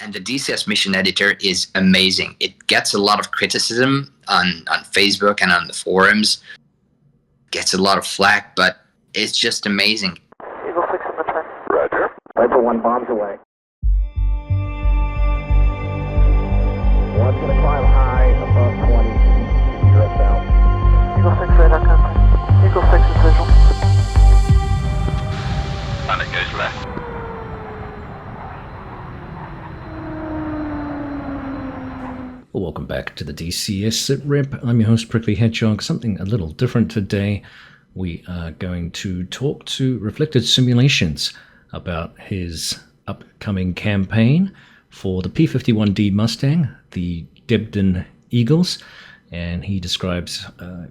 And the DCS mission editor is amazing. It gets a lot of criticism on Facebook and on the forums. Gets a lot of flack, but it's just amazing. Eagle 6 in the turn. Roger. Viper 1 bombs away. One's going to climb high above 20 feet. You're south. Eagle 6 radar contact. Eagle 6 is visual. Planet goes left. Well, welcome back to the DCS SITREP. I'm your host, Prickly Hedgehog. Something a little different today. We are going to talk to Reflected Simulations about his upcoming campaign for the P-51D Mustang, the Debden Eagles, and he describes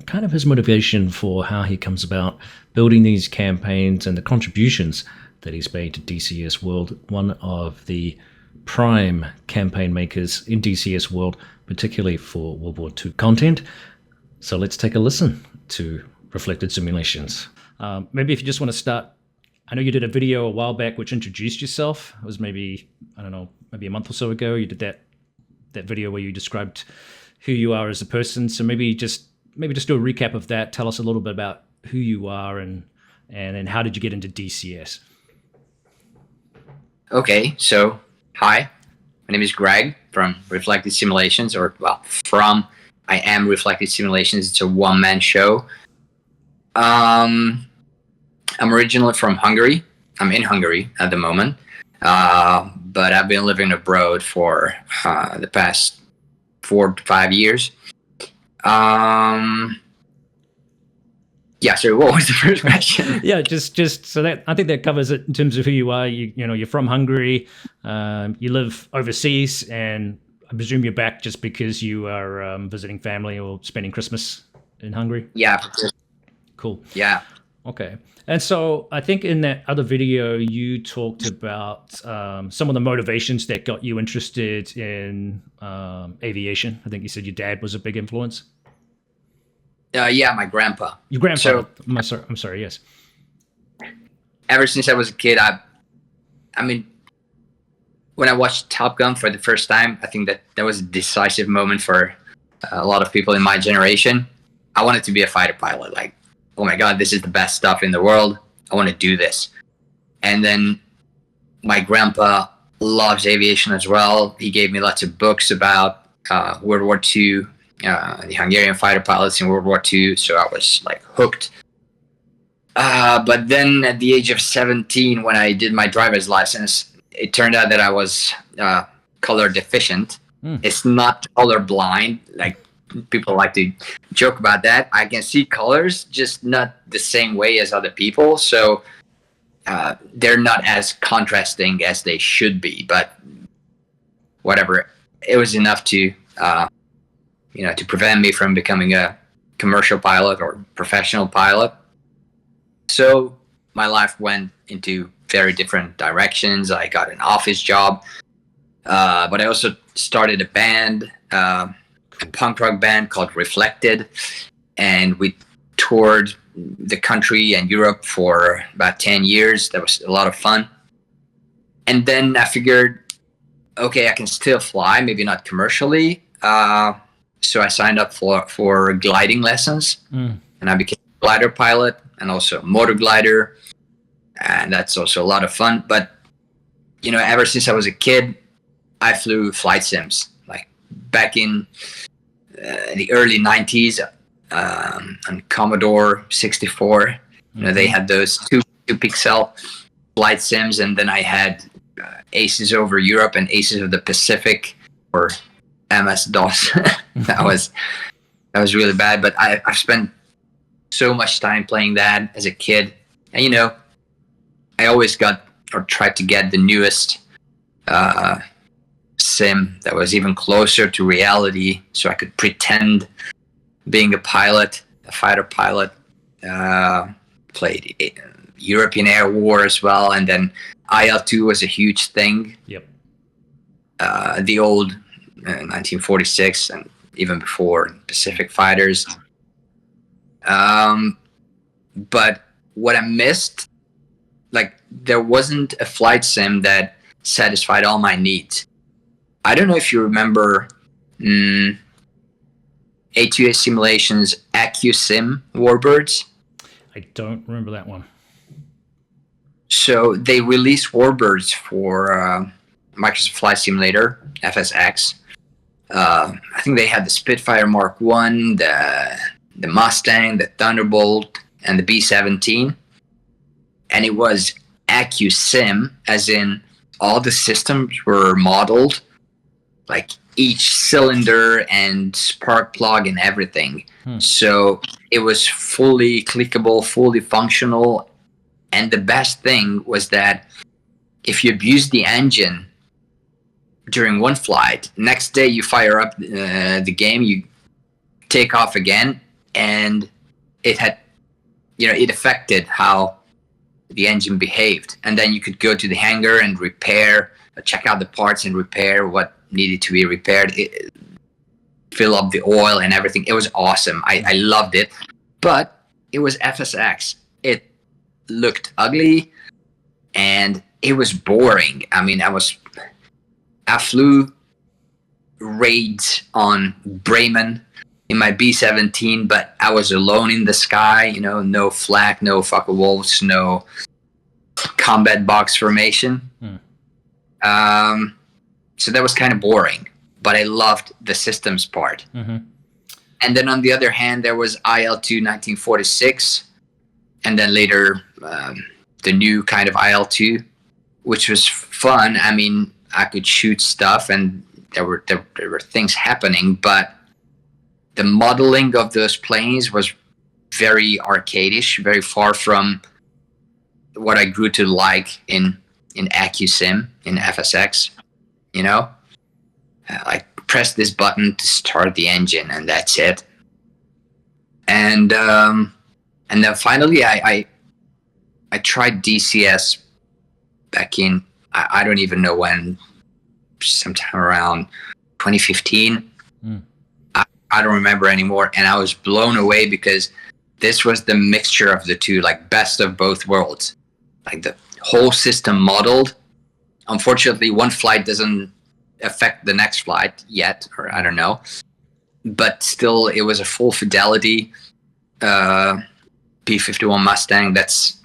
kind of his motivation for how he comes about building these campaigns and the contributions that he's made to DCS World, one of the prime campaign makers in DCS World, particularly for World War II content. So let's take a listen to Reflected Simulations. Maybe if you just want to start, I know you did a video a while back which introduced yourself. It was maybe, I don't know, maybe a month or so ago. You did that video where you described who you are as a person. So maybe just do a recap of that. Tell us a little bit about who you are and how did you get into DCS? Okay, so hi, my name is Greg from Reflected Simulations, I am Reflected Simulations. It's a one-man show. I'm originally from Hungary. I'm in Hungary at the moment, but I've been living abroad for the past 4 to 5 years. Yeah, so what was the first question? Yeah, just so that I think that covers it in terms of who you are. You're from Hungary. You live overseas, and I presume you're back just because you are visiting family or spending Christmas in Hungary. Yeah. Cool. Yeah. Okay. And so I think in that other video you talked about some of the motivations that got you interested in aviation. I think you said your dad was a big influence. Yeah, my grandpa. Your grandfather. So, I'm sorry. Yes. Ever since I was a kid, I mean, when I watched Top Gun for the first time, I think that was a decisive moment for a lot of people in my generation. I wanted to be a fighter pilot. Like, oh my God, this is the best stuff in the world. I want to do this. And then my grandpa loves aviation as well. He gave me lots of books about World War II. The Hungarian fighter pilots in World War II, so I was like hooked. But then at the age of 17, when I did my driver's license, it turned out that I was color deficient. It's not color blind, like people like to joke about that. I can see colors, just not the same way as other people, so they're not as contrasting as they should be, but whatever. It was enough to to prevent me from becoming a commercial pilot or professional pilot. So my life went into very different directions. I got an office job, but I also started a band, a punk rock band called Reflected, and we toured the country and Europe for about 10 years. That was a lot of fun. And then I figured, okay, I can still fly, maybe not commercially. So I signed up for gliding lessons, and I became a glider pilot and also a motor glider, and that's also a lot of fun. But ever since I was a kid, I flew flight sims. Like back in the early 90s on Commodore 64, they had those two pixel flight sims, and then I had Aces over Europe and Aces of the Pacific, or MS-DOS. that was really bad, but I've spent so much time playing that as a kid, and I always got or tried to get the newest sim that was even closer to reality, so I could pretend being a pilot, a fighter pilot. Played European Air War as well, and then IL-2 was a huge thing. Yep. The old 1946 and even before Pacific fighters. But what I missed, like, there wasn't a flight sim that satisfied all my needs. I don't know if you remember A2A Simulations AccuSim Warbirds. I don't remember that one. So they released Warbirds for Microsoft Flight Simulator, FSX. I think they had the Spitfire Mark I, the Mustang, the Thunderbolt, and the B-17. And it was AccuSim, as in all the systems were modeled, like each cylinder and spark plug and everything. So it was fully clickable, fully functional. And the best thing was that if you abused the engine during one flight, next day you fire up the game, you take off again, and it had, it affected how the engine behaved. And then you could go to the hangar and repair, check out the parts and repair what needed to be repaired, fill up the oil and everything. It was awesome. I loved it. But it was FSX. It looked ugly and it was boring. I mean, I flew raids on Bremen in my B-17, but I was alone in the sky, no flak, no fucker wolves, no combat box formation. So that was kind of boring, but I loved the systems part. And then on the other hand, there was IL-2 1946, and then later the new kind of IL-2, which was fun. I mean, I could shoot stuff and there were things happening, but the modeling of those planes was very arcadish, very far from what I grew to like in AccuSim, in FSX. I press this button to start the engine and that's it. And then finally I tried DCS back in, I don't even know when, sometime around 2015. I don't remember anymore. And I was blown away because this was the mixture of the two, like best of both worlds. Like the whole system modeled. Unfortunately, one flight doesn't affect the next flight yet, or I don't know. But still, it was a full fidelity P-51 Mustang. That's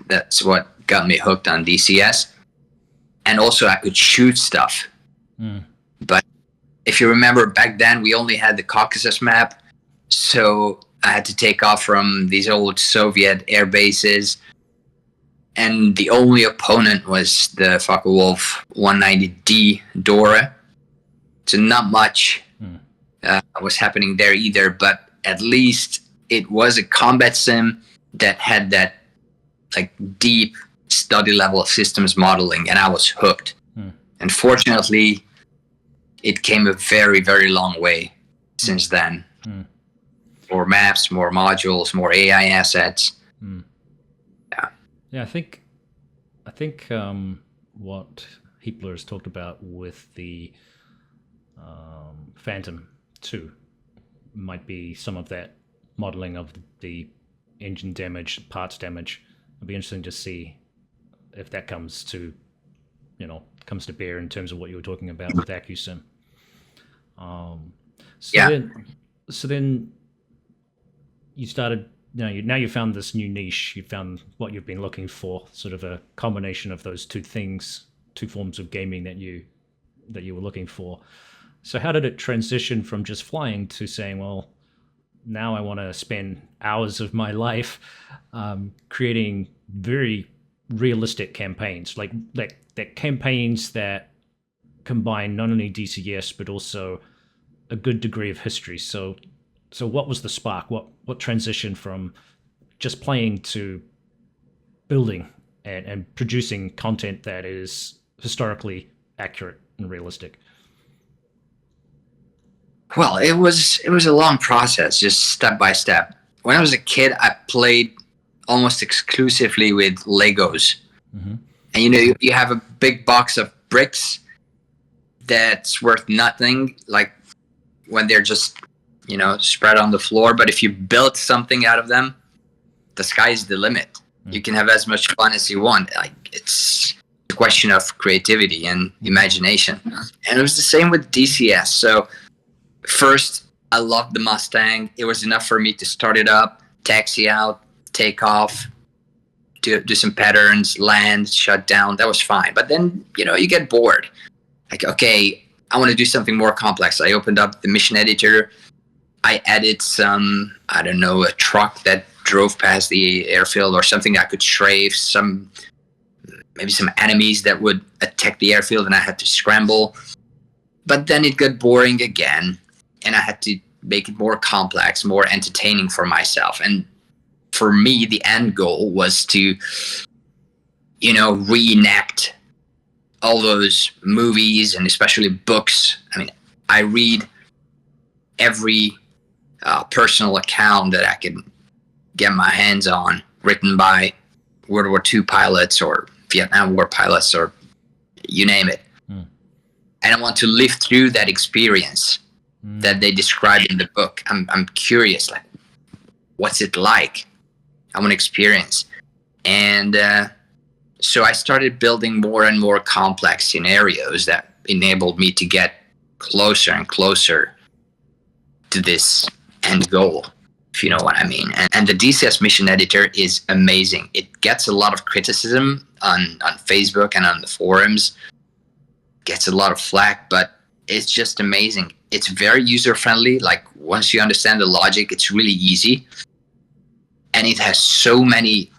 what got me hooked on DCS. And also, I could shoot stuff. But if you remember, back then, we only had the Caucasus map. So I had to take off from these old Soviet air bases. And the only opponent was the Focke-Wulf 190D Dora. So not much was happening there either, but at least it was a combat sim that had that like deep study level systems modeling, and I was hooked. And fortunately, it came a very, very long way since then. More maps, more modules, more AI assets. Yeah, I think what Hiepler has talked about with the Phantom 2 might be some of that modeling of the engine damage, parts damage. It'll be interesting to see if that comes to bear in terms of what you were talking about with AccuSim. So then you started. Now you found this new niche. You found what you've been looking for, sort of a combination of those two things, two forms of gaming that you were looking for. So how did it transition from just flying to saying, well, now I want to spend hours of my life creating very realistic campaigns, like campaigns that combine not only DCS but also a good degree of history. So what was the spark? What transitioned from just playing to building and producing content that is historically accurate and realistic? Well, it was a long process, just step by step. When I was a kid, I played almost exclusively with Legos. And you have a big box of bricks that's worth nothing, like when they're just spread on the floor. But if you build something out of them, the sky's the limit. You can have as much fun as you want. Like, it's question of creativity and imagination. And it was the same with DCS. So first, I loved the Mustang. It was enough for me to start it up, taxi out, take off, do some patterns, land, shut down. That was fine. But then, you get bored. Like, okay, I want to do something more complex. I opened up the mission editor. I added some, a truck that drove past the airfield or something I could strafe, maybe some enemies that would attack the airfield and I had to scramble. But then it got boring again, and I had to make it more complex, more entertaining for myself. And for me, the end goal was to, reenact all those movies and especially books. I mean, I read every personal account that I could get my hands on, written by World War II pilots or Vietnam War pilots or you name it. And I want to live through that experience that they describe in the book. I'm curious, like, what's it like? I want to experience. And so I started building more and more complex scenarios that enabled me to get closer and closer to this end goal, if you know what I mean. And the DCS mission editor is amazing. It gets a lot of criticism on Facebook and on the forums, gets a lot of flack, but it's just amazing. It's very user-friendly. Like, once you understand the logic, it's really easy. And it has so many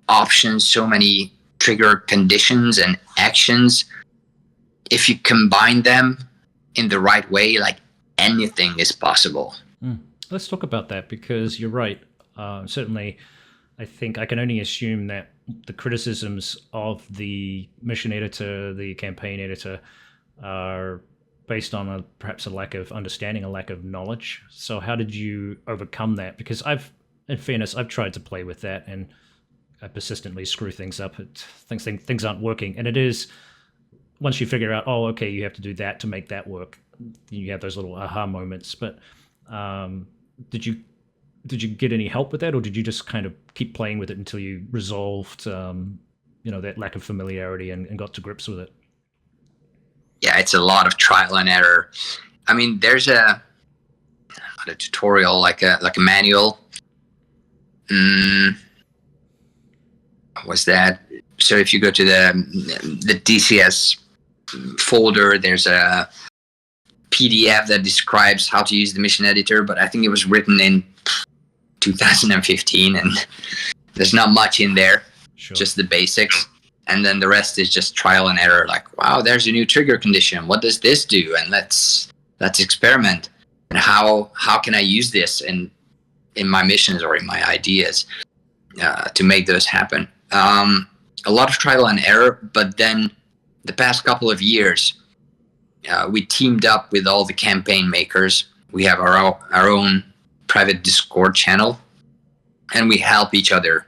options, so many trigger conditions and actions. If you combine them in the right way, like, anything is possible. Let's talk about that, because you're right. Certainly, I think I can only assume that the criticisms of the mission editor, the campaign editor, are based on perhaps a lack of understanding, a lack of knowledge. So how did you overcome that? Because in fairness, I've tried to play with that and I persistently screw things up. Things aren't working. And it is, once you figure out, oh, okay, you have to do that to make that work, you have those little aha moments. But did you get any help with that, or did you just kind of keep playing with it until you resolved that lack of familiarity and got to grips with it? Yeah, it's a lot of trial and error. I mean, there's not a tutorial, like a manual. Was that? So if you go to the DCS folder, there's a PDF that describes how to use the mission editor, but I think it was written in 2015, and there's not much in there, just the basics. And then the rest is just trial and error. Like, wow, there's a new trigger condition. What does this do? And let's experiment. And how can I use this in my missions or in my ideas to make those happen? A lot of trial and error, but then the past couple of years, we teamed up with all the campaign makers. We have our own private Discord channel, and we help each other.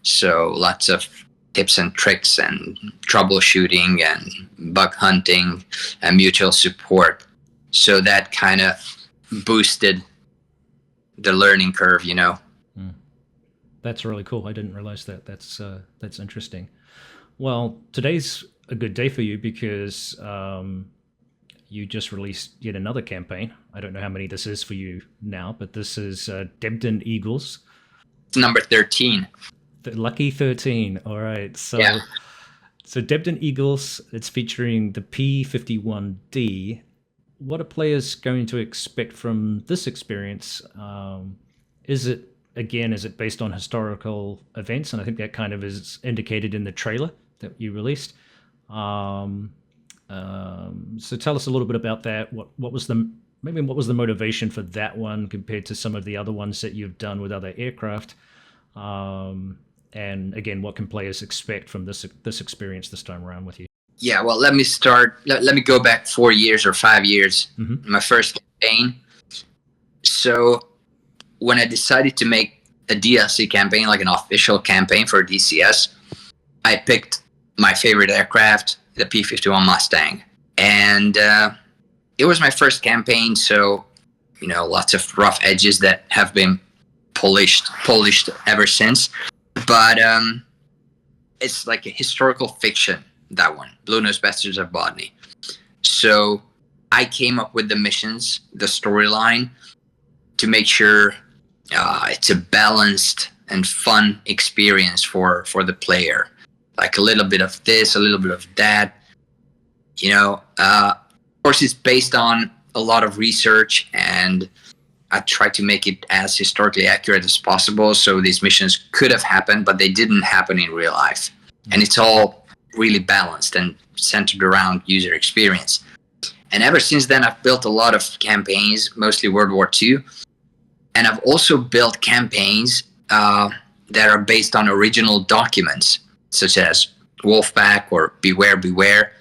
So lots of tips and tricks and troubleshooting and bug hunting and mutual support. So that kind of boosted the learning curve, That's really cool. I didn't realize that. That's interesting. Well, today's a good day for you because you just released yet another campaign. I don't know how many this is for you now, but this is Debden Eagles. It's number 13. The lucky 13. All right. So, yeah. So Debden Eagles, it's featuring the P-51D. What are players going to expect from this experience? Is it based on historical events? And I think that kind of is indicated in the trailer that you released. So tell us a little bit about that. What was the motivation for that one compared to some of the other ones that you've done with other aircraft? And again, what can players expect from this experience this time around with you? Yeah, well, let me start. Let me go back 4 years or 5 years. My first campaign. So when I decided to make a DLC campaign, like an official campaign for DCS, I picked my favorite aircraft, the P-51 Mustang. And it was my first campaign, so, lots of rough edges that have been polished ever since. But it's like a historical fiction that one, Blue Nose Bastards of Botany. So I came up with the missions, the storyline, to make sure it's a balanced and fun experience for the player. Like a little bit of this, a little bit of that. Of course, it's based on a lot of research, and I tried to make it as historically accurate as possible. So these missions could have happened, but they didn't happen in real life. And it's all really balanced and centered around user experience. And ever since then, I've built a lot of campaigns, mostly World War II. And I've also built campaigns that are based on original documents, such as Wolfpack or Beware, Beware.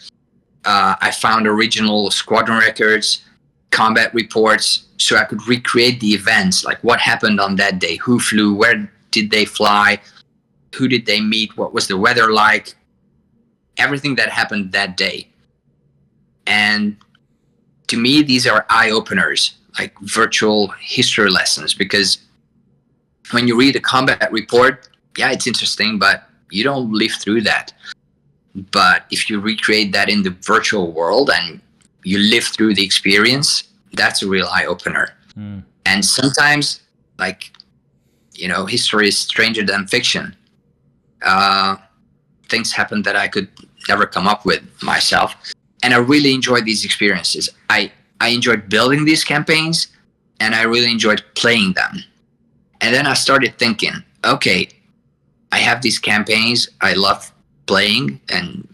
I found original squadron records, combat reports, so I could recreate the events, like what happened on that day, who flew, where did they fly, who did they meet, what was the weather like, everything that happened that day. And to me, these are eye-openers, like virtual history lessons, because when you read a combat report, yeah, it's interesting, but you don't live through that. But if you recreate that in the virtual world and you live through the experience, that's a real eye-opener. And sometimes, history is stranger than fiction. Things happen that I could never come up with myself. And I really enjoyed these experiences. I enjoyed building these campaigns, and I really enjoyed playing them. And then I started thinking, okay, I have these campaigns I love playing, and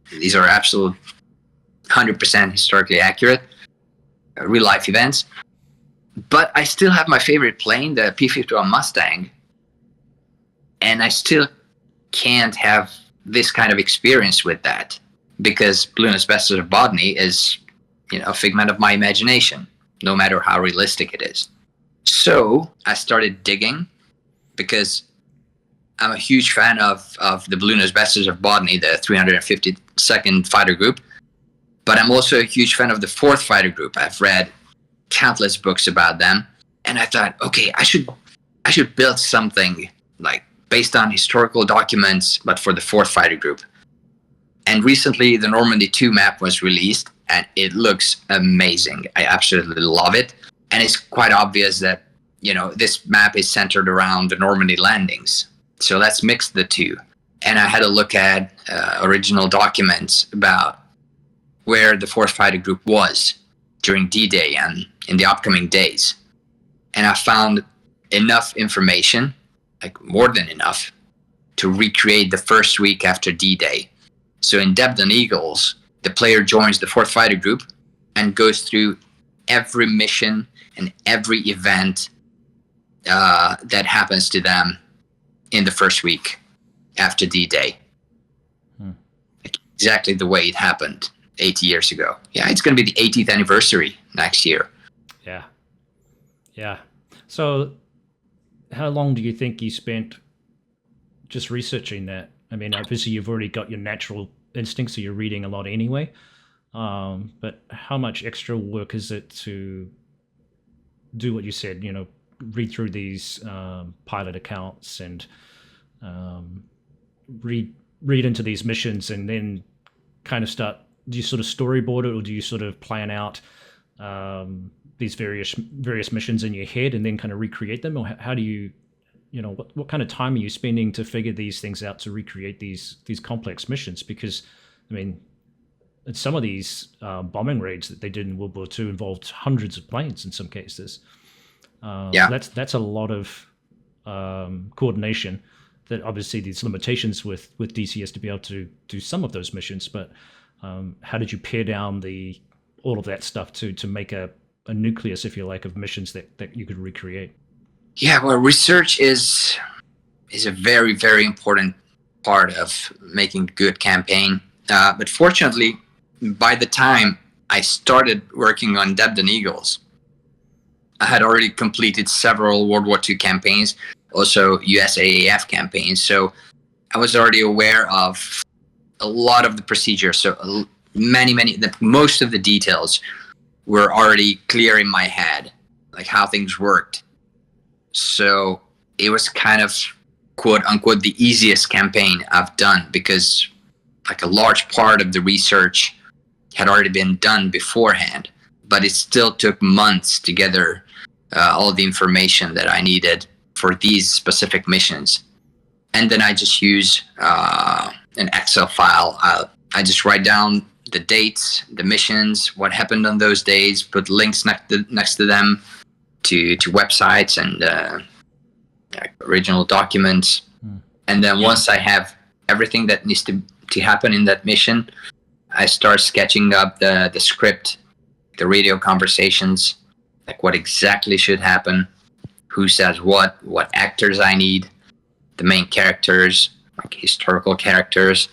these are absolute 100% historically accurate real life events. But I still have my favorite plane, the P-51 Mustang, and I still can't have this kind of experience with that, because Blue Nose Bastards of Botany is, a figment of my imagination, no matter how realistic it is. So I started digging, because I'm a huge fan of the Blue Nose Bastards of Botany, the 352nd Fighter Group, but I'm also a huge fan of the 4th Fighter Group. I've read countless books about them, and I thought, okay, I should build something like based on historical documents, but for the 4th Fighter Group. And recently, the Normandy 2 map was released, and it looks amazing. I absolutely love it. And it's quite obvious that, this map is centered around the Normandy landings. So let's mix the two. And I had a look at original documents about where the 4th Fighter Group was during D-Day and in the upcoming days. And I found enough information, like more than enough, to recreate the first week after D-Day. So in Debden Eagles, the player joins the 4th Fighter Group and goes through every mission and every event that happens to them in the first week after D-Day. Exactly the way it happened 80 years ago. Yeah, it's going to be the 80th anniversary next year. Yeah. So how long do you think you spent just researching that? I mean, obviously you've already got your natural instincts, so you're reading a lot anyway. But how much extra work is it to do what you said, read through these pilot accounts and read into these missions, and then kind of start, do you sort of storyboard it, or do you sort of plan out these various missions in your head and then kind of recreate them? Or how do you, what kind of time are you spending to figure these things out, to recreate these complex missions? Because, I mean, some of these bombing raids that they did in World War II involved hundreds of planes in some cases. That's a lot of coordination. That obviously there's limitations with DCS to be able to do some of those missions, but how did you pare down all of that stuff to make a nucleus, if you like, of missions that you could recreate? Yeah, well, research is a very, very important part of making a good campaign. But fortunately, by the time I started working on Debden Eagles, I had already completed several World War II campaigns, also USAAF campaigns. So I was already aware of a lot of the procedures. So most of the details were already clear in my head, like how things worked. So it was kind of, quote unquote, the easiest campaign I've done, because like a large part of the research had already been done beforehand, but it still took months to gather all the information that I needed for these specific missions. And then I just use an Excel file. I just write down the dates, the missions, what happened on those days, put links next to them to websites and original documents. And then once I have everything that needs to happen in that mission, I start sketching up the script, the radio conversations, like what exactly should happen, who says what actors I need, the main characters, like historical characters.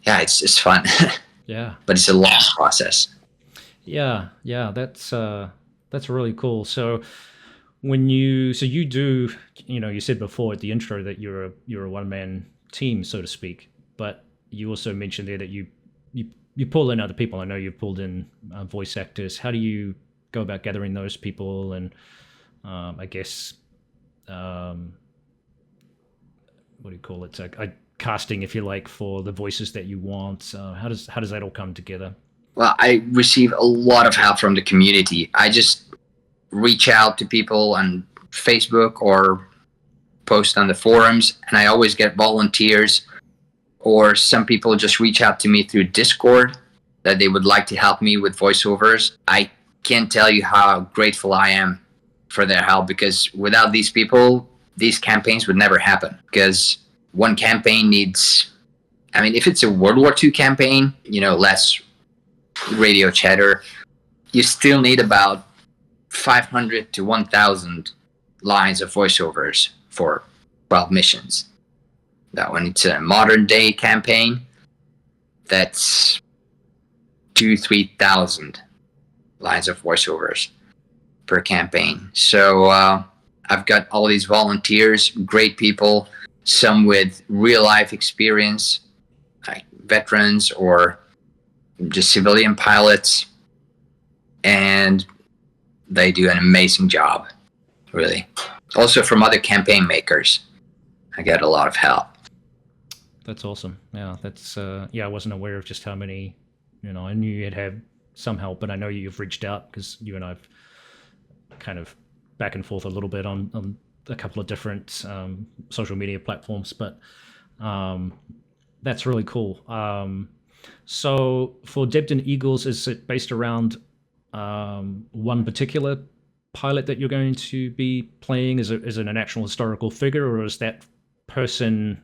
Yeah, it's fun. Yeah. But it's a long process. Yeah, that's really cool. So you do, you said before at the intro that you're a one-man team, so to speak, but you also mentioned there that you pull in other people. I know you've pulled in voice actors. How do you go about gathering those people and I guess what do you call it? Casting, if you like, for the voices that you want. How does that all come together? Well, I receive a lot of help from the community. I just reach out to people on Facebook or post on the forums, and I always get volunteers, or some people just reach out to me through Discord that they would like to help me with voiceovers. I can't tell you how grateful I am for their help, because without these people, these campaigns would never happen. Because one campaign needs, if it's a World War II campaign, less radio chatter, you still need about 500 to 1,000 lines of voiceovers for 12 missions. That when it's a modern day campaign, that's 2,000-3,000 lines of voiceovers per campaign. So I've got all these volunteers, great people, some with real life experience, like veterans or just civilian pilots, and they do an amazing job, really. Also from other campaign makers, I get a lot of help. That's awesome. Yeah, that's I wasn't aware of just how many. I knew you'd have some help, but I know you've reached out because you and I've kind of back and forth a little bit on a couple of different social media platforms. But that's really cool. So for Debden Eagles, is it based around one particular pilot that you're going to be playing? Is it an actual historical figure, or is that person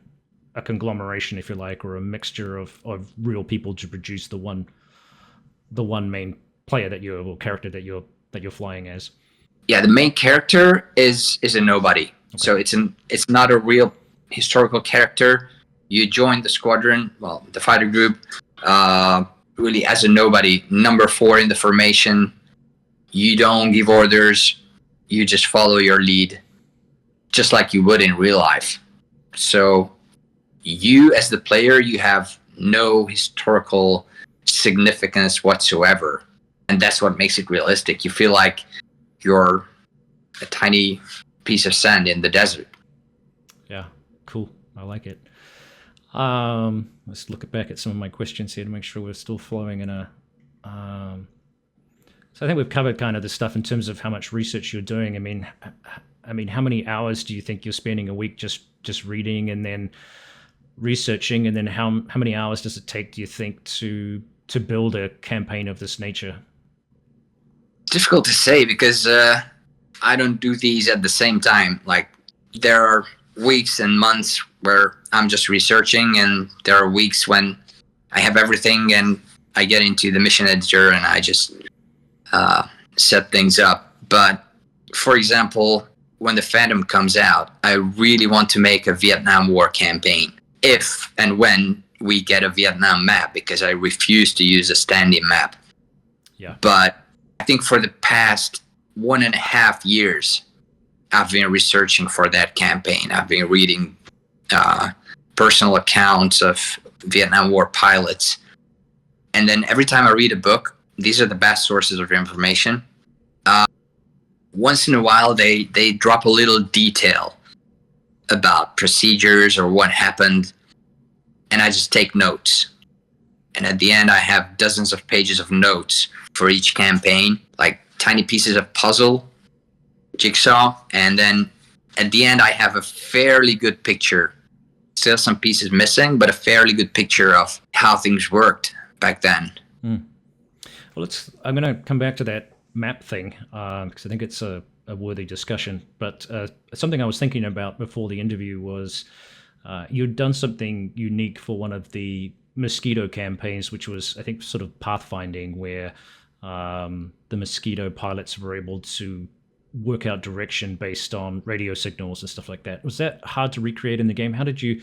a conglomeration, if you like, or a mixture of real people to produce the one main player or character that you're flying as? Yeah, the main character is a nobody. Okay. So it's not a real historical character. You join the squadron, the fighter group, really as a nobody, number 4 in the formation. You don't give orders. You just follow your lead, just like you would in real life. So you, as the player, you have no historical significance whatsoever. And that's what makes it realistic. You feel like you're a tiny piece of sand in the desert. Yeah, cool. I like it. Let's look back at some of my questions here to make sure we're still flowing in a... So I think we've covered kind of the stuff in terms of how much research you're doing. I mean, how many hours do you think you're spending a week just reading and then researching, and then how many hours does it take, do you think, to build a campaign of this nature? Difficult to say, because I don't do these at the same time. Like, there are weeks and months where I'm just researching, and there are weeks when I have everything and I get into the mission editor and I just set things up. But for example, when the Phantom comes out, I really want to make a Vietnam War campaign if and when we get a Vietnam map, because I refuse to use a stand-in map. Yeah. But I think for the past 1.5 years, I've been researching for that campaign. I've been reading personal accounts of Vietnam War pilots. And then every time I read a book, these are the best sources of information. Once in a while, they drop a little detail about procedures or what happened. and I just take notes. And at the end, I have dozens of pages of notes for each campaign, like tiny pieces of puzzle, jigsaw. And then at the end, I have a fairly good picture. Still some pieces missing, but a fairly good picture of how things worked back then. Well, I'm going to come back to that map thing because I think it's a worthy discussion. But something I was thinking about before the interview was you'd done something unique for one of the Mosquito campaigns, which was, I think, sort of pathfinding, where the Mosquito pilots were able to work out direction based on radio signals and stuff like that. Was that hard to recreate in the game? How did you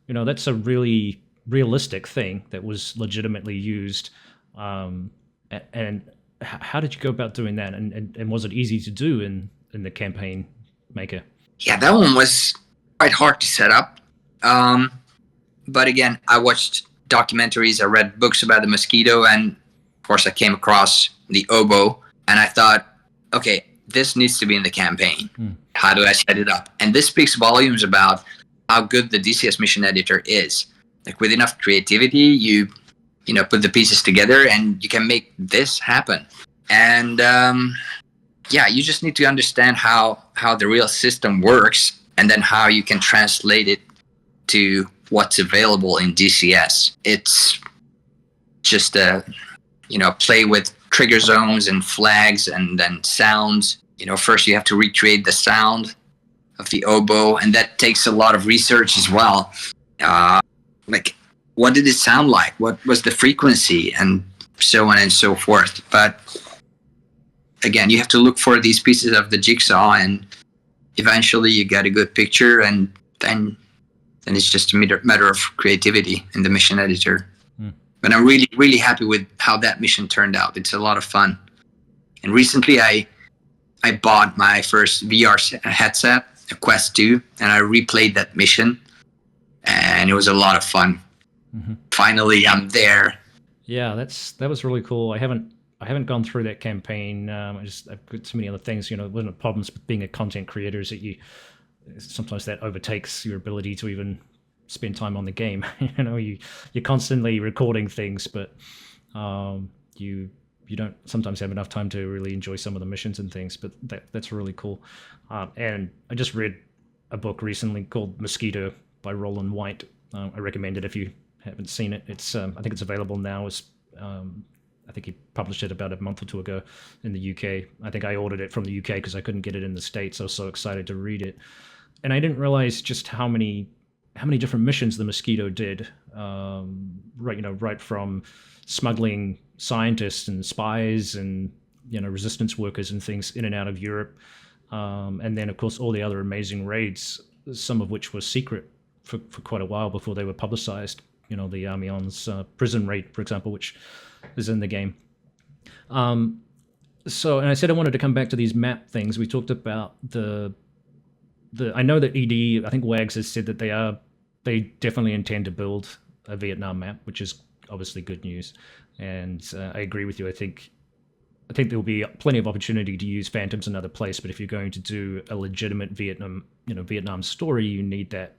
that's a really realistic thing that was legitimately used. And how did you go about doing that? And was it easy to do in the campaign maker? Yeah, that one was quite hard to set up. But again, I watched documentaries, I read books about the Mosquito, and of course I came across the oboe, and I thought, okay, this needs to be in the campaign. How do I set it up? And this speaks volumes about how good the DCS mission editor is. Like, with enough creativity, you put the pieces together and you can make this happen. And you just need to understand how the real system works, and then how you can translate it to what's available in DCS. It's just play with trigger zones and flags and then sounds. First you have to recreate the sound of the oboe, and that takes a lot of research as well. Like, what did it sound like? What was the frequency? And so on and so forth. But again, you have to look for these pieces of the jigsaw, and eventually you get a good picture, and then it's just a matter of creativity in the mission editor. But I'm really, really happy with how that mission turned out. It's a lot of fun. And recently I bought my first VR headset, a Quest 2, and I replayed that mission, and it was a lot of fun. Finally, I'm there. Yeah, that was really cool. I haven't gone through that campaign. I've got so many other things. One of the problems with being a content creator is that sometimes that overtakes your ability to even spend time on the game. You're constantly recording things, but you don't sometimes have enough time to really enjoy some of the missions and things. But that's really cool. And I just read a book recently called Mosquito by Roland White. I recommend it if you haven't seen it. It's I think it's available now. I think he published it about a month or two ago in the UK. I think I ordered it from the UK because I couldn't get it in the States. I was so excited to read it. And I didn't realize just how many different missions the Mosquito did. Right from smuggling scientists and spies and resistance workers and things in and out of Europe, and then of course all the other amazing raids, some of which were secret for quite a while before they were publicized. The Amiens prison raid, for example, which is in the game. And I said I wanted to come back to these map things. We talked about I know that I think WAGs has said that they definitely intend to build a Vietnam map, which is obviously good news. And I agree with you. I think there will be plenty of opportunity to use Phantoms in another place, but if you're going to do a legitimate Vietnam story, you need that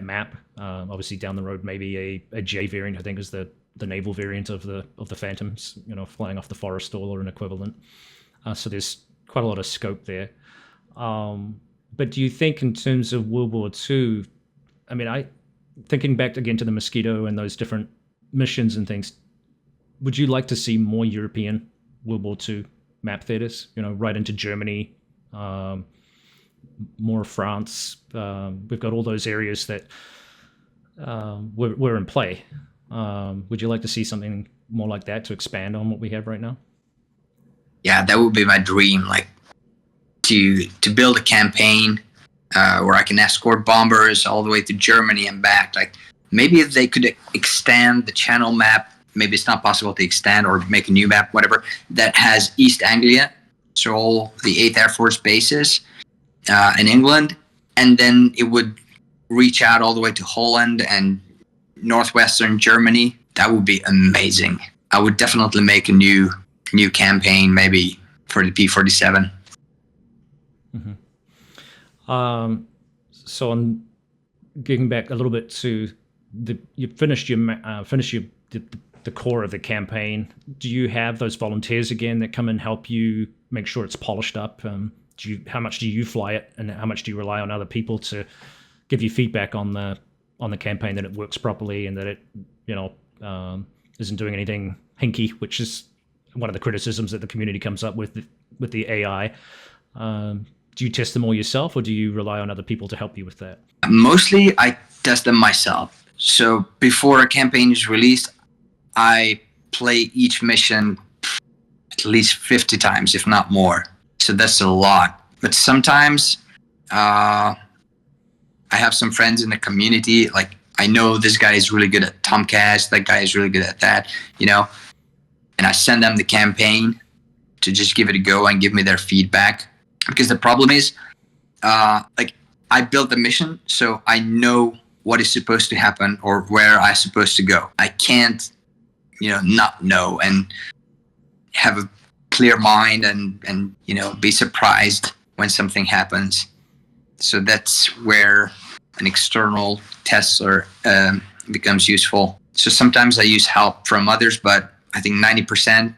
map. Obviously down the road, maybe a J variant, I think, is the naval variant of the Phantoms, flying off the Forrestal or an equivalent. So there's quite a lot of scope there. But do you think in terms of World War II, thinking back again to the Mosquito and those different missions and things, would you like to see more European World War II map theaters, right into Germany, more France? We've got all those areas that were in play. Would you like to see something more like that to expand on what we have right now? Yeah, that would be my dream, like to build a campaign where I can escort bombers all the way to Germany and back. Like, maybe if they could extend the channel map, maybe it's not possible to extend or make a new map, whatever, that has East Anglia, so all the 8th Air Force bases in England, and then it would reach out all the way to Holland and northwestern Germany. That would be amazing. I would definitely make a new campaign, maybe for the P-47. So I'm getting back a little bit to you finished the core of the campaign. Do you have those volunteers again that come and help you make sure it's polished up? How much do you fly it, and how much do you rely on other people to give you feedback on the campaign, that it works properly and that it isn't doing anything hinky, which is one of the criticisms that the community comes up with the AI. Do you test them all yourself, or do you rely on other people to help you with that? Mostly I test them myself. So before a campaign is released, I play each mission at least 50 times, if not more. So that's a lot. But sometimes I have some friends in the community, like I know this guy is really good at Tomcast, that guy is really good at that, and I send them the campaign to just give it a go and give me their feedback. Because the problem is, I built the mission, so I know what is supposed to happen or where I'm supposed to go. I can't, not know and have a clear mind and be surprised when something happens. So that's where an external tester becomes useful. So sometimes I use help from others, but I think 90%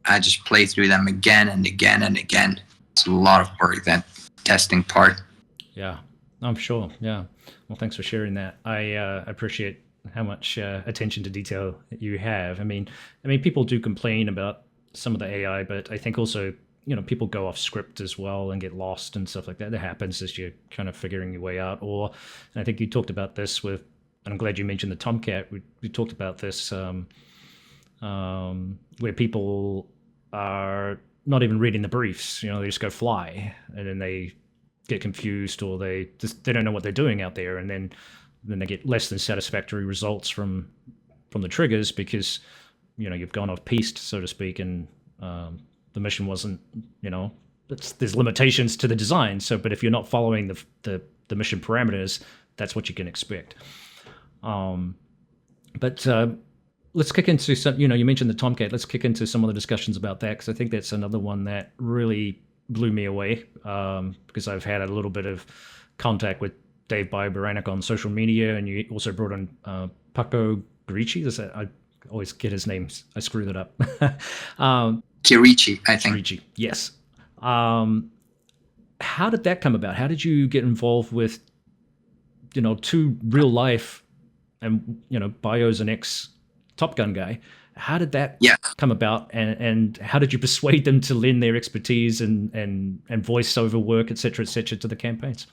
I just play through them again and again and again. It's a lot of work, that testing part. Yeah, I'm sure. Yeah. Well, thanks for sharing that. I appreciate how much attention to detail you have. I mean, people do complain about some of the AI, but I think also, people go off script as well and get lost and stuff like that. That happens as you're kind of figuring your way out. And I think you talked about this with, and I'm glad you mentioned the Tomcat. We talked about this where people are not even reading the briefs. They just go fly, and then they get confused, or they don't know what they're doing out there, and then they get less than satisfactory results from the triggers because you've gone off piste, so to speak, and the mission wasn't, there's limitations to the design. So, but if you're not following the mission parameters, that's what you can expect. But let's kick into some, you mentioned the Tomcat. Let's kick into some of the discussions about that, because I think that's another one that really blew me away, because I've had a little bit of contact with Dave Baranek on social media, and you also brought on Paco Grici. I always get his names. I screw that up. Chirichi, I think. Chirichi, yes. How did that come about? How did you get involved with, two real life, and Bio's an ex Top Gun guy. How did that come about, and how did you persuade them to lend their expertise and voiceover work, et cetera, to the campaigns?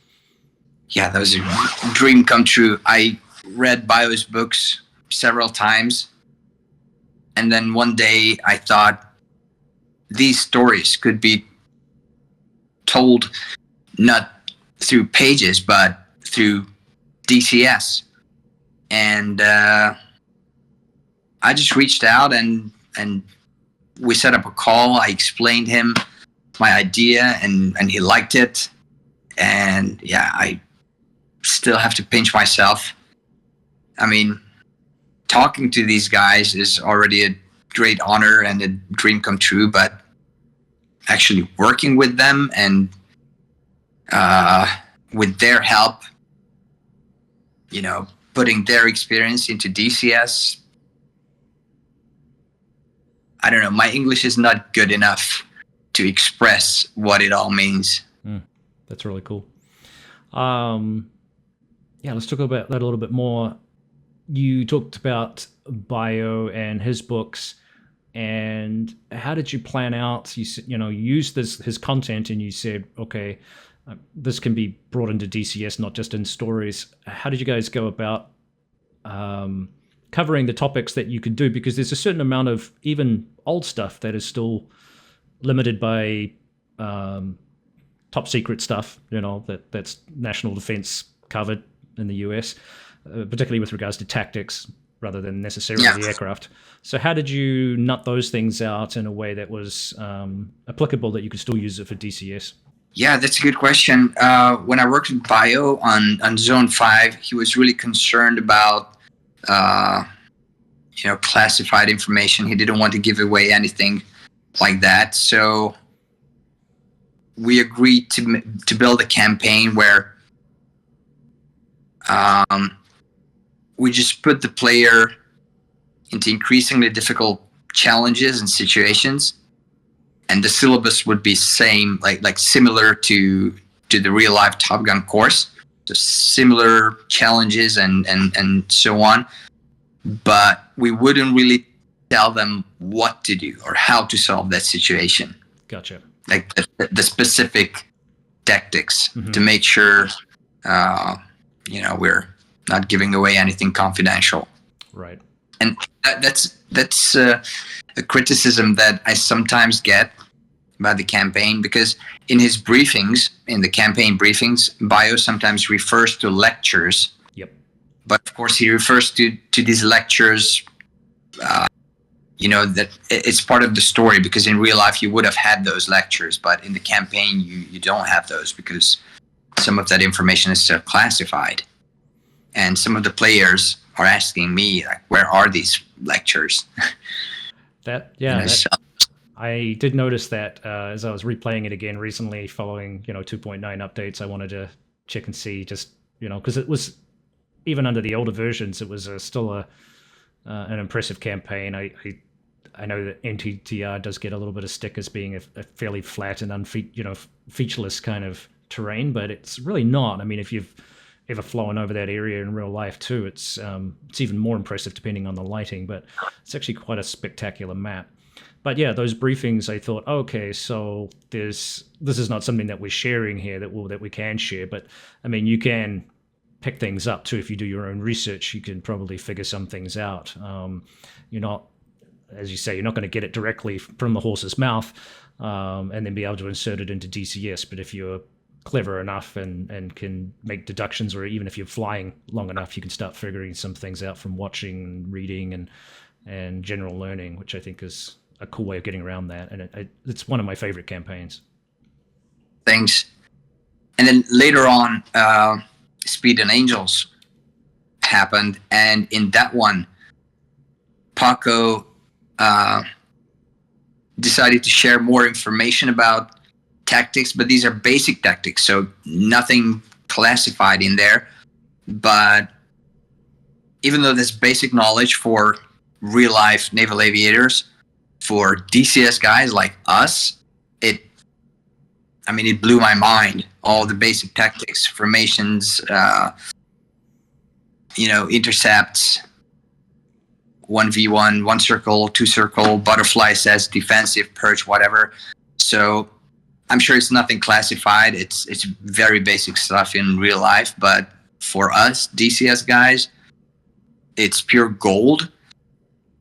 Yeah, that was a dream come true. I read Bio's books several times, and then one day I thought these stories could be told not through pages, but through DCS. And I just reached out and we set up a call. I explained him my idea, and he liked it. And yeah, I still have to pinch myself. I mean, talking to these guys is already a great honor and a dream come true, but actually working with them and with their help, putting their experience into DCS, I don't know, my English is not good enough to express what it all means. That's really cool. Let's talk about that a little bit more. You talked about Bio and his books, and how did you plan out? You used his content, and you said, okay, this can be brought into DCS, not just in stories. How did you guys go about covering the topics that you could do? Because there's a certain amount of even old stuff that is still limited by top secret stuff, that's national defense covered in the US, particularly with regards to tactics rather than necessarily the aircraft. So how did you nut those things out in a way that was applicable, that you could still use it for DCS? Yeah, that's a good question. When I worked with Bio on Zone 5, he was really concerned about classified information. He didn't want to give away anything like that. So we agreed to build a campaign where we just put the player into increasingly difficult challenges and situations, and the syllabus would be like similar to the real life Top Gun course, so similar challenges and so on, but we wouldn't really tell them what to do or how to solve that situation. Gotcha. Like the specific tactics to make sure we're not giving away anything confidential. Right. And that's a criticism that I sometimes get about the campaign, because in his briefings, in the campaign briefings, Bio sometimes refers to lectures. Yep. But of course, he refers to these lectures. That it's part of the story, because in real life you would have had those lectures, but in the campaign you don't have those, because some of that information is still classified. And some of the players are asking me, like, where are these lectures? I did notice that as I was replaying it again recently, following 2.9 updates. I wanted to check and see, just because it was, even under the older versions, it was still an impressive campaign. I know that NTTR does get a little bit of stick as being a fairly flat and featureless kind of terrain, but it's really not. I mean, if you've ever flown over that area in real life too, it's even more impressive depending on the lighting, but it's actually quite a spectacular map. But yeah, those briefings, I thought, okay, so this is not something that we're sharing here that we can share, but I mean, you can pick things up too. If you do your own research, you can probably figure some things out. You're not, as you say, you're not going to get it directly from the horse's mouth and then be able to insert it into DCS. But if you're clever enough and can make deductions, or even if you're flying long enough, you can start figuring some things out from watching and reading and general learning, which I think is a cool way of getting around that. And it's one of my favorite campaigns. Thanks. And then later on, Speed and Angels happened, and in that one, Paco decided to share more information about tactics, but these are basic tactics, so nothing classified in there. But even though there's basic knowledge for real life naval aviators, for DCS guys like us, it blew my mind. All the basic tactics, formations, intercepts, 1v1, one circle, two circle, butterfly says defensive, perch, whatever. So I'm sure it's nothing classified. It's very basic stuff in real life, but for us DCS guys, it's pure gold.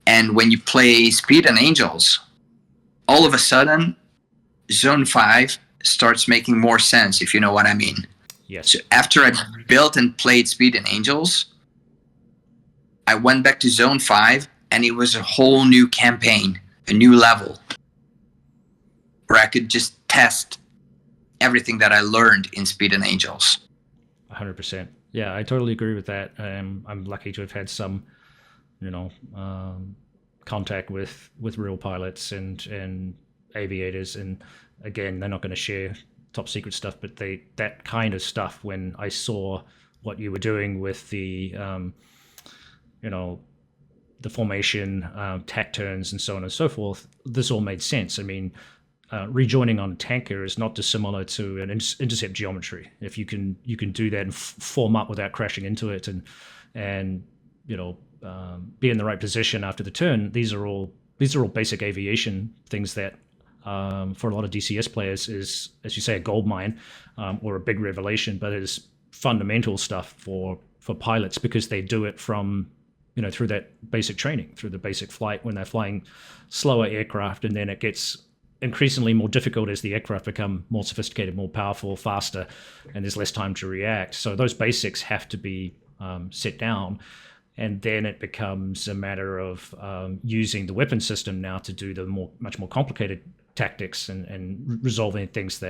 And when you play Speed and Angels, all of a sudden, Zone 5 starts making more sense, if you know what I mean. Yes. So after I built and played Speed and Angels, I went back to Zone 5, and it was a whole new campaign, a new level, where I could just test everything that I learned in Speed and Angels. 100%. Yeah, I totally agree with that. I'm lucky to have had some, contact with real pilots and aviators. And again, they're not going to share top secret stuff, but that kind of stuff, when I saw what you were doing with the the formation, tack turns, and so on and so forth, this all made sense. I mean, rejoining on tanker is not dissimilar to an intercept geometry. If you can do that and form up without crashing into it, and be in the right position after the turn. These are all basic aviation things that for a lot of DCS players is, as you say, a gold mine or a big revelation, but it is fundamental stuff for pilots, because they do it from through that basic training, through the basic flight when they're flying slower aircraft, and then it gets increasingly more difficult as the aircraft become more sophisticated, more powerful, faster, and there's less time to react. So those basics have to be set down, and then it becomes a matter of using the weapon system now to do the much more complicated tactics and resolving things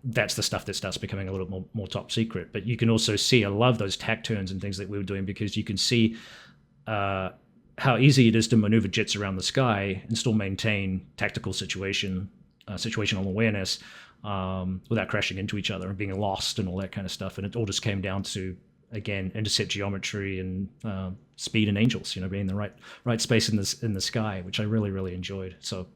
that's the stuff that starts becoming a little more top secret. But you can also see, I love those tack turns and things that we were doing, because you can see how easy it is to maneuver jets around the sky and still maintain tactical situational awareness without crashing into each other and being lost and all that kind of stuff. And it all just came down to again, intercept geometry and speed and angels, being in the right space in the sky, which I really, really enjoyed. So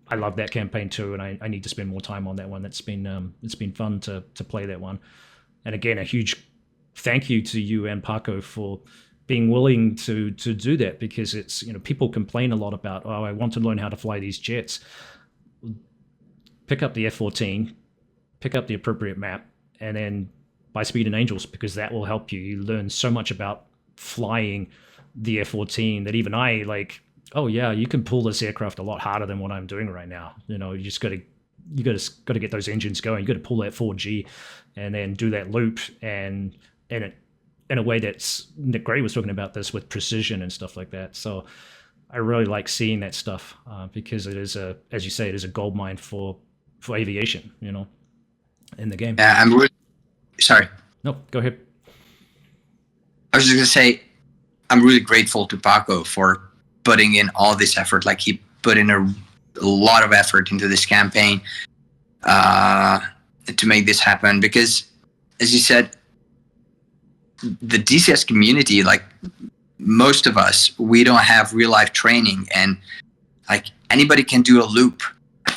I love that campaign too, and I need to spend more time on that one. It's been fun to play that one. And again, a huge thank you to you and Paco for being willing to do that, because it's, people complain a lot about, oh, I want to learn how to fly these jets. Pick up the F-14, pick up the appropriate map, and then buy Speed and Angels, because that will help you. You learn so much about flying the F-14 that even I oh yeah, you can pull this aircraft a lot harder than what I'm doing right now. You just got to get those engines going. You got to pull that 4G and then do that loop and in a way that's, Nick Gray was talking about this with precision and stuff like that. So I really like seeing that stuff because it is as you say, it is a gold mine for aviation, in the game. I'm really sorry. No, go ahead. I was just gonna say, I'm really grateful to Paco for putting in all this effort. Like, he put in a lot of effort into this campaign to make this happen, because, as you said, the DCS community, like most of us, we don't have real life training, and like anybody can do a loop.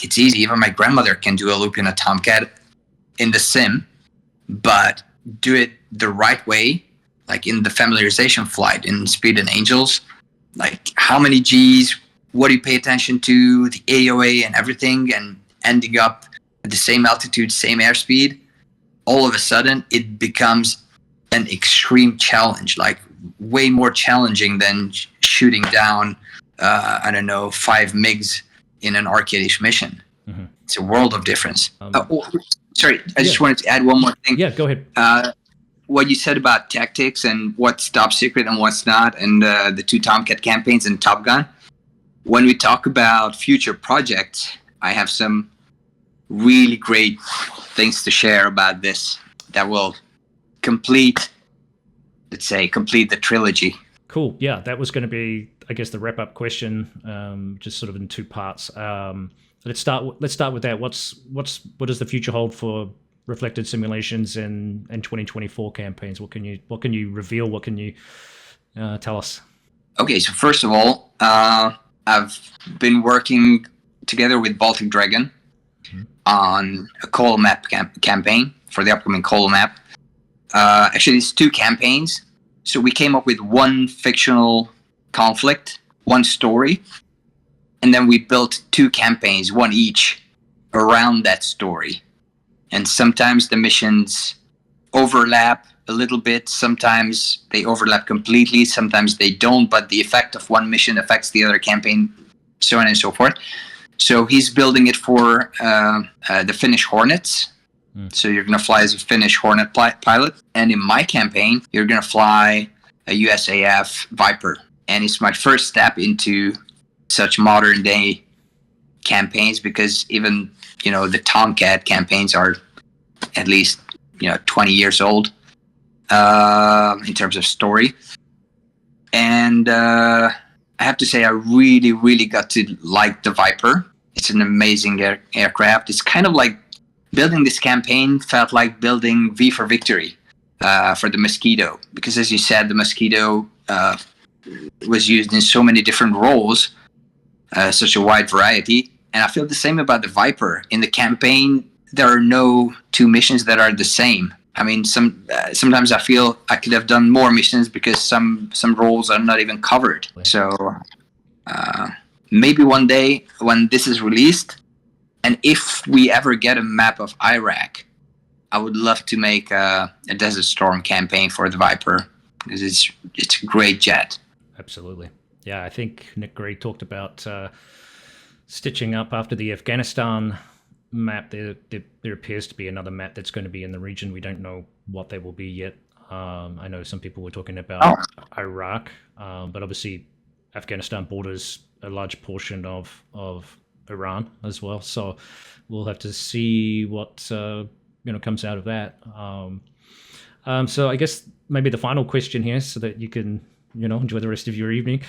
It's easy. Even my grandmother can do a loop in a Tomcat in the sim, but do it the right way, like in the familiarization flight in Speed and Angels. Like, how many G's, what do you pay attention to, the AOA and everything, and ending up at the same altitude, same airspeed. All of a sudden, it becomes an extreme challenge, like way more challenging than shooting down, 5 MiGs in an arcade-ish mission. Mm-hmm. It's a world of difference. Sorry, I just wanted to add one more thing. Yeah, go ahead. What you said about tactics and what's top secret and what's not, and the 2 Tomcat campaigns and Top Gun. When we talk about future projects, I have some really great things to share about this that will complete the trilogy. Cool. Yeah, that was going to be, I guess, the wrap-up question, just sort of in 2 parts. Let's start with that. What does the future hold for Reflected Simulations and 2024 campaigns? What can you reveal? What can you tell us? Okay, so first of all, I've been working together with Baltic Dragon on a Kola map campaign for the upcoming Kola map. Actually, it's 2 campaigns. So we came up with 1 fictional conflict, 1 story, and then we built 2 campaigns, 1 each, around that story. And sometimes the missions overlap a little bit. Sometimes they overlap completely. Sometimes they don't, but the effect of one mission affects the other campaign, so on and so forth. So he's building it for the Finnish Hornets. So you're going to fly as a Finnish Hornet pilot. And in my campaign, you're going to fly a USAF Viper. And it's my first step into such modern day campaigns, because even, the Tomcat campaigns are at least, 20 years old in terms of story. And I have to say, I really, really got to like the Viper. It's an amazing aircraft. It's kind of like building this campaign felt like building V for Victory for the Mosquito. Because as you said, the Mosquito was used in so many different roles, such a wide variety. And I feel the same about the Viper. In the campaign, there are no 2 missions that are the same. I mean, sometimes I feel I could have done more missions because some roles are not even covered. So maybe one day when this is released, and if we ever get a map of Iraq, I would love to make a Desert Storm campaign for the Viper, because it's a great jet. Absolutely. Yeah, I think Nick Gray talked about stitching up after the Afghanistan map. There appears to be another map that's going to be in the region. We don't know what they will be yet. I know some people were talking about Iraq, but obviously Afghanistan borders a large portion of Iran as well. So we'll have to see what comes out of that. So I guess maybe the final question here, so that you can enjoy the rest of your evening.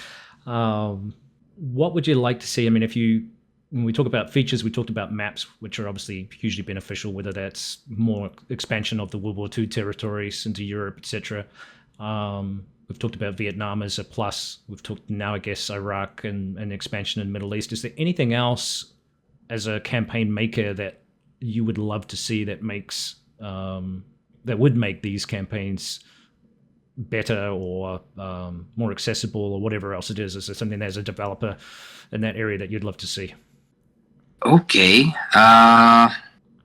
What would you like to see? I mean, if you when we talk about features, we talked about maps, which are obviously hugely beneficial, whether that's more expansion of the World War II territories into Europe, etc. We've talked about Vietnam as a plus. We've talked now, I guess, Iraq and expansion in the Middle East. Is there anything else as a campaign maker that you would love to see that makes that would make these campaigns better or more accessible or whatever else it is? Is there something as a developer in that area that you'd love to see? Okay. Yeah,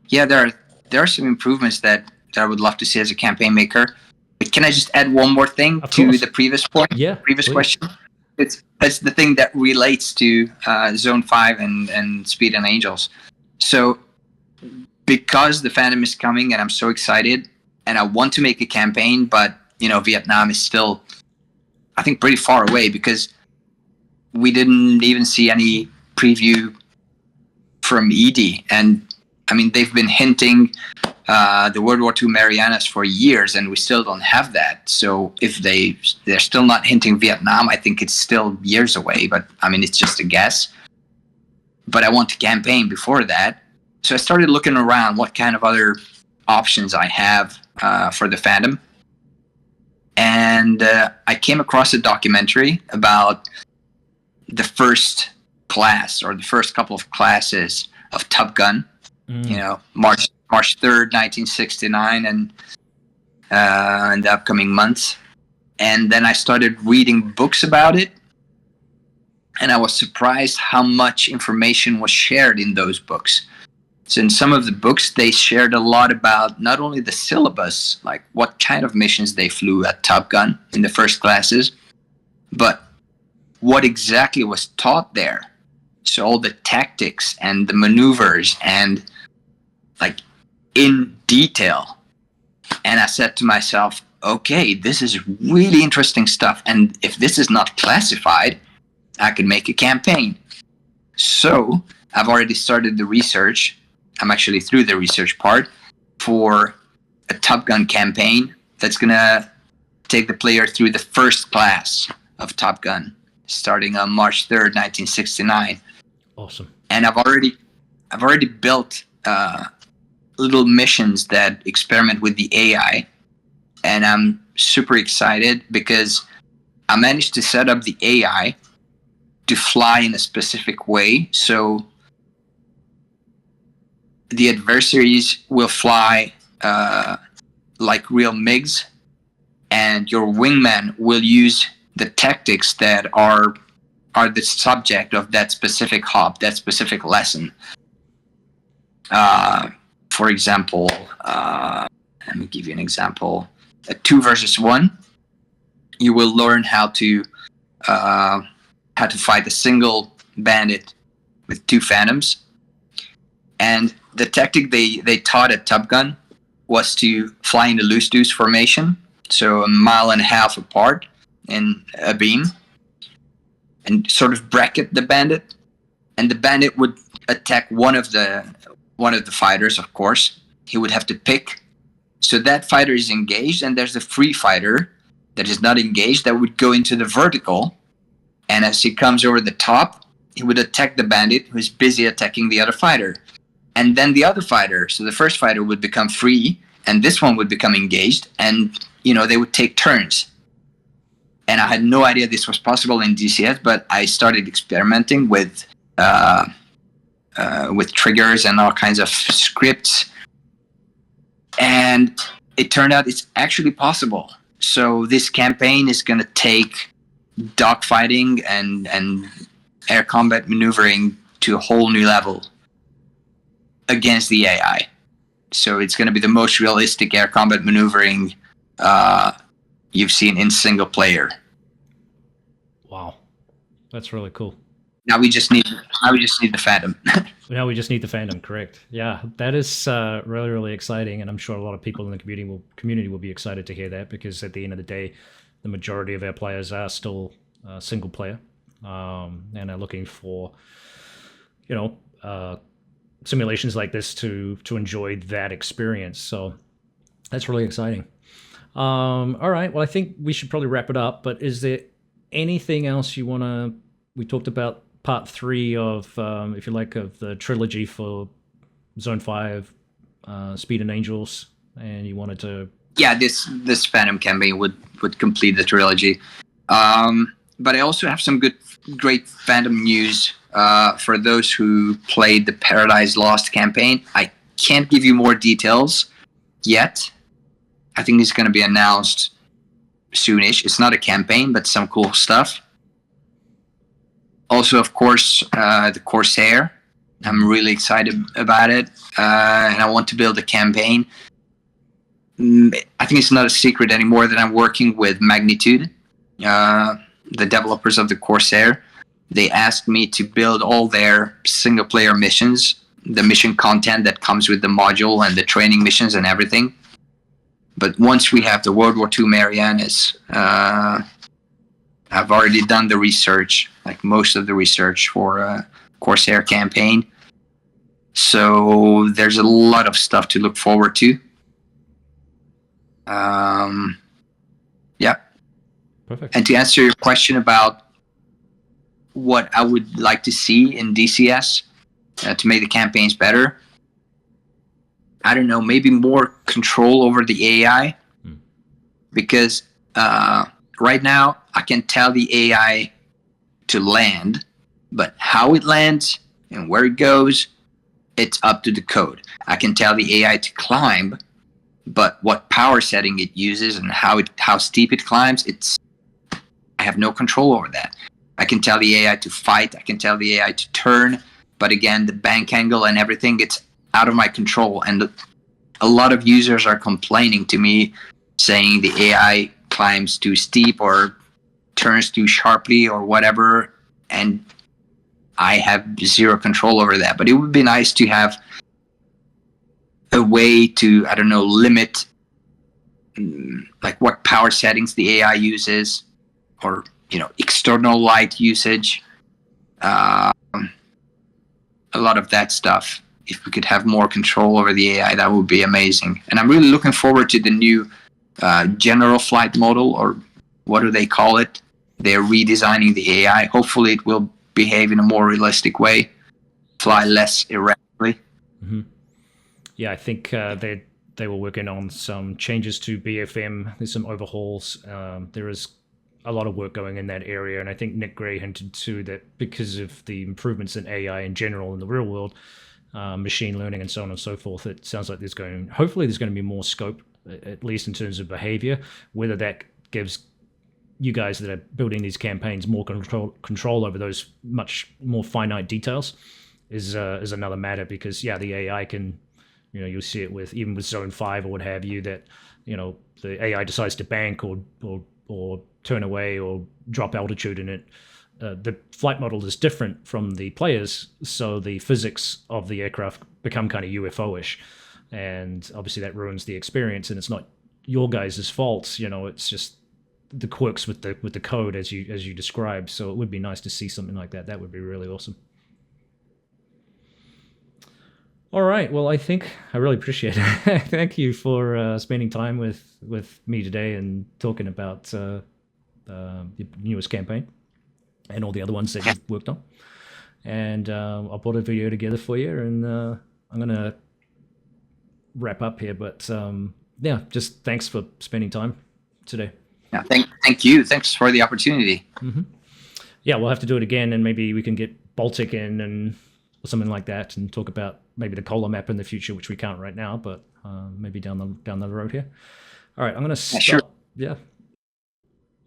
there are some improvements that I would love to see as a campaign maker. But can I just add one more thing to the previous point? Yeah, previous please. question. That's the thing that relates to Zone 5 and Speed and Angels. So because the Phantom is coming and I'm so excited and I want to make a campaign, but Vietnam is still, I think, pretty far away because we didn't even see any preview from ED. And I mean, they've been hinting the World War II Marianas for years, and we still don't have that. So if they're still not hinting Vietnam, I think it's still years away. But I mean, it's just a guess. But I want to campaign before that. So I started looking around what kind of other options I have for the Phantom. And I came across a documentary about the first class or the first couple of classes of Top Gun. March 3rd, 1969, and in the upcoming months. And then I started reading books about it, and I was surprised how much information was shared in those books. So in some of the books, they shared a lot about not only the syllabus, like what kind of missions they flew at Top Gun in the first classes, but what exactly was taught there. So all the tactics and the maneuvers and like in detail. And I said to myself, okay, this is really interesting stuff. And if this is not classified, I could make a campaign. So I've already started the research. I'm actually through the research part for a Top Gun campaign that's going to take the player through the first class of Top Gun, starting on March 3rd, 1969. Awesome. And I've already built little missions that experiment with the AI, and I'm super excited because I managed to set up the AI to fly in a specific way. So the adversaries will fly like real MiGs, and your wingman will use the tactics that are the subject of that specific hop, that specific lesson. For example, let me give you an example. A 2 versus 1, you will learn how to fight a single bandit with 2 phantoms. And the tactic they taught at Top Gun was to fly in the loose deuce formation, so 1.5 miles apart in a beam, and sort of bracket the bandit. And the bandit would attack one of the fighters, of course. He would have to pick. So that fighter is engaged, and there's a free fighter that is not engaged that would go into the vertical. And as he comes over the top, he would attack the bandit who's busy attacking the other fighter. And then the other fighter, so the first fighter would become free, and this one would become engaged, and they would take turns. And I had no idea this was possible in DCS, but I started experimenting with triggers and all kinds of scripts, and it turned out it's actually possible. So this campaign is going to take dogfighting and air combat maneuvering to a whole new level against the AI. So it's going to be the most realistic air combat maneuvering you've seen in single player. Wow, that's really cool. Now we just need the Phantom. Now we just need the Phantom, correct? Yeah, that is really, really exciting, and I'm sure a lot of people in the community will be excited to hear that, because at the end of the day, the majority of our players are still single player, and are looking for simulations like this to enjoy that experience. So that's really exciting. All right, well, I think we should probably wrap it up, but is there anything else you want to... We talked about part 3 of, if you like, of the trilogy for Zone 5, Speed and Angels, and you wanted to... Yeah, this Phantom campaign would complete the trilogy. But I also have some great Phantom news for those who played the Paradise Lost campaign. I can't give you more details yet. I think it's going to be announced soonish. It's not a campaign, but some cool stuff. Also, of course, the Corsair. I'm really excited about it, and I want to build a campaign. I think it's not a secret anymore that I'm working with Magnitude, the developers of the Corsair. They asked me to build all their single-player missions, the mission content that comes with the module and the training missions and everything. But once we have the World War II Marianas, I've already done the research, like most of the research for Corsair campaign. So there's a lot of stuff to look forward to. Yeah. Perfect. And to answer your question about what I would like to see in DCS to make the campaigns better, I don't know, maybe more control over the AI. Because right now I can tell the AI to land, but how it lands and where it goes, it's up to the code. I can tell the AI to climb, but what power setting it uses and how steep it climbs, I have no control over that. I can tell the AI to fight, I can tell the AI to turn, but again, the bank angle and everything, it's out of my control. And a lot of users are complaining to me, saying the AI climbs too steep or turns too sharply or whatever, and I have zero control over that. But it would be nice to have a way to, I don't know, limit like what power settings the AI uses, or external light usage, a lot of that stuff. If we could have more control over the AI, that would be amazing. And I'm really looking forward to the new general flight model, or what do they call it? They're redesigning the AI. Hopefully it will behave in a more realistic way, fly less erratically. Mm-hmm. Yeah, I think they were working on some changes to BFM. There's some overhauls. There is a lot of work going in that area, and I think Nick Gray hinted too that because of the improvements in AI in general in the real world, machine learning and so on and so forth, it sounds like hopefully there's going to be more scope, at least in terms of behavior. Whether that gives you guys that are building these campaigns more control over those much more finite details is another matter, because the AI can, you'll see it even with Zone 5 or what have you, that the AI decides to bank or turn away or drop altitude in it. The flight model is different from the players, so the physics of the aircraft become kind of UFO-ish, and obviously that ruins the experience. And it's not your guys' fault, it's just the quirks with the code as you described. So it would be nice to see something like that. That would be really awesome. All right. Well, I think I really appreciate it. Thank you for spending time with me today and talking about the newest campaign and all the other ones that you've worked on. And I'll put a video together for you, and I'm going to wrap up here. But just thanks for spending time today. Yeah, thank you. Thanks for the opportunity. Mm-hmm. Yeah, we'll have to do it again, and maybe we can get Baltic in and or something like that, and talk about maybe the Kola map in the future, which we can't right now, but maybe down the road here. All right, I'm going to stop. Sure. Yeah.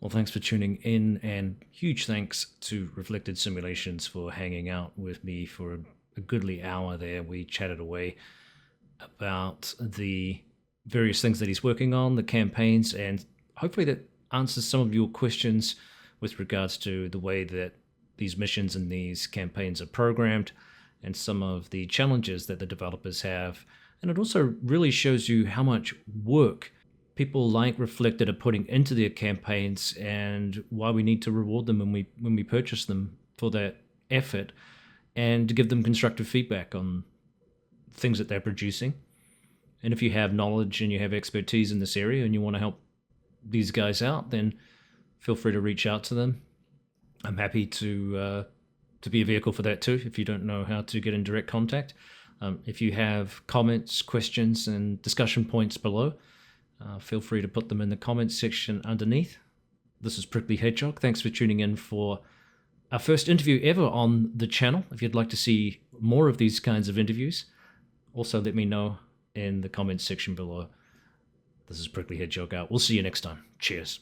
Well, thanks for tuning in, and huge thanks to Reflected Simulations for hanging out with me for a goodly hour there. We chatted away about the various things that he's working on, the campaigns, and hopefully that answers some of your questions with regards to the way that these missions and these campaigns are programmed, and some of the challenges that the developers have. And it also really shows you how much work people like Reflected are putting into their campaigns, and why we need to reward them when we purchase them for that effort, and to give them constructive feedback on things that they're producing. And if you have knowledge and you have expertise in this area and you want to help these guys out, then feel free to reach out to them. I'm happy to to be a vehicle for that too, if you don't know how to get in direct contact. If you have comments, questions, and discussion points below, feel free to put them in the comments section underneath. This is Prickly Hedgehog. Thanks for tuning in for our first interview ever on the channel. If you'd like to see more of these kinds of interviews, also let me know in the comments section below. This is Prickly Hedgehog out. We'll see you next time. Cheers.